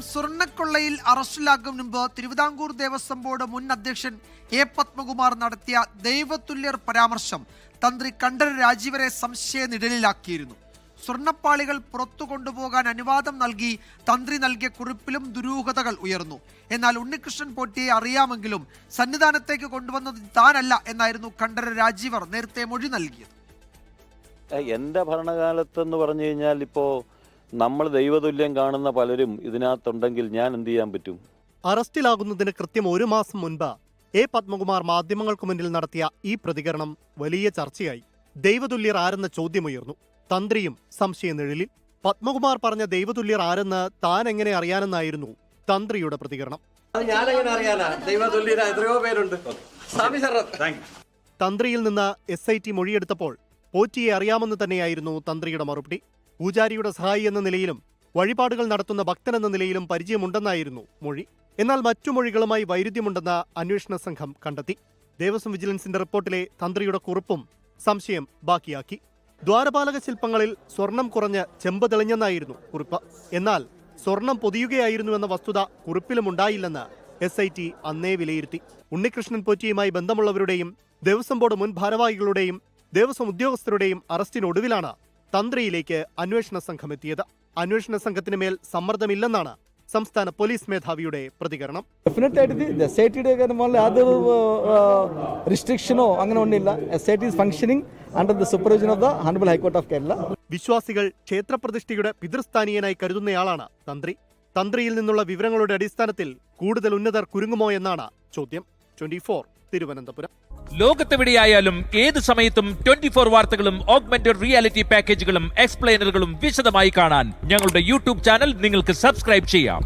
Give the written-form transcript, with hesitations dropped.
സ്വർണ്ണക്കൊള്ളയിൽ അറസ്റ്റിലാകും മുൻപ് തിരുവിതാംകൂർ ദേവസ്വം ബോർഡ് മുൻ അധ്യക്ഷൻ എ പത്മകുമാർ നടത്തിയ ദൈവതുല്യർ പരാമർശം തന്ത്രി കണ്ഠരര് രാജീവരെ സംശയനിഴലിലാക്കിയിരുന്നു. സ്വർണ്ണപ്പാളികൾ പുറത്തു കൊണ്ടുപോകാൻ അനുവാദം നൽകി തന്ത്രി നൽകിയ കുറിപ്പിലും ദുരൂഹതകൾ ഉയർന്നു. എന്നാൽ ഉണ്ണികൃഷ്ണൻ പോറ്റിയെ അറിയാമെങ്കിലും സന്നിധാനത്തേക്ക് കൊണ്ടുവന്നത് താനല്ല എന്നായിരുന്നു കണ്ഠരര് രാജീവർ നേരത്തെ മൊഴി നൽകിയത്. എൻ്റെ ഭരണകാലത്തെന്ന് പറഞ്ഞു കഴിഞ്ഞാൽ ഇപ്പോൾ നമ്മൾ ദൈവതുല്യം കാണുന്ന പലരും ഇതിനകത്തുണ്ടെങ്കിൽ ഞാൻ എന്ത് ചെയ്യാൻ പറ്റും? അറസ്റ്റിലാകുന്നതിന് കൃത്യം ഒരു മാസം മുൻപ് എ പത്മകുമാർ മാധ്യമങ്ങൾക്ക് മുന്നിൽ നടത്തിയ ഈ പ്രതികരണം വലിയ ചർച്ചയായി. ദൈവതുല്യർ ആരെന്ന ചോദ്യമുയർന്നു. തന്ത്രിയും സംശയനിഴലിൽ. പത്മകുമാർ പറഞ്ഞ ദൈവതുല്യർ ആരെന്ന് താൻ എങ്ങനെ അറിയാനെന്നായിരുന്നു തന്ത്രിയുടെ പ്രതികരണം. തന്ത്രിയിൽ നിന്ന് SIT മൊഴിയെടുത്തപ്പോൾ പോറ്റിയെ അറിയാമെന്ന് തന്നെയായിരുന്നു തന്ത്രിയുടെ മറുപടി. പൂജാരിയുടെ സഹായി എന്ന നിലയിലും വഴിപാടുകൾ നടത്തുന്ന ഭക്തനെന്ന നിലയിലും പരിചയമുണ്ടെന്നായിരുന്നു മൊഴി. എന്നാൽ മറ്റു മൊഴികളുമായി വൈരുദ്ധ്യമുണ്ടെന്ന് അന്വേഷണ സംഘം കണ്ടെത്തി. ദേവസ്വം വിജിലൻസിന്റെ റിപ്പോർട്ടിലെ തന്ത്രിയുടെ കുറിപ്പും സംശയം ബാക്കിയാക്കി. ദ്വാരപാലക ശില്പങ്ങളിൽ സ്വർണം കുറഞ്ഞ് ചെമ്പ് തെളിഞ്ഞെന്നായിരുന്നു കുറിപ്പ്. എന്നാൽ സ്വർണം പൊതിയുകയായിരുന്നുവെന്ന വസ്തുത കുറിപ്പിലുമുണ്ടായില്ലെന്ന് SIT അന്നേ വിലയിരുത്തി. ഉണ്ണികൃഷ്ണൻ പോറ്റിയുമായി ബന്ധമുള്ളവരുടെയും ദേവസ്വം ബോർഡ് മുൻ ഭാരവാഹികളുടെയും ദേവസ്വം ഉദ്യോഗസ്ഥരുടെയും അറസ്റ്റിനൊടുവിലാണ് തന്ത്രിയിലേക്ക് അന്വേഷണ സംഘം എത്തിയത്. അന്വേഷണ സംഘത്തിന് മേൽ സമ്മർദ്ദമില്ലെന്നാണ് സംസ്ഥാന പോലീസ് മേധാവിയുടെ പ്രതികരണം. വിശ്വാസികൾ ക്ഷേത്രപ്രതിഷ്ഠയുടെ പിതൃസ്ഥാനീയനായി കരുതുന്നയാളാണ് തന്ത്രി. തന്ത്രിയിൽ നിന്നുള്ള വിവരങ്ങളുടെ അടിസ്ഥാനത്തിൽ കൂടുതൽ ഉന്നതർ കുരുങ്ങുമോ എന്നാണ് ചോദ്യം. 24 തിരുവനന്തപുരം. ലോകത്തെവിടെയായാലും ഏത് സമയത്തും 24 വാർത്തകളും ഓഗ്മെന്റഡ് റിയാലിറ്റി പാക്കേജുകളും എക്സ്പ്ലെയിനറുകളും വിശദമായി കാണാൻ ഞങ്ങളുടെ YouTube ചാനൽ നിങ്ങൾക്ക് സബ്സ്ക്രൈബ് ചെയ്യാം.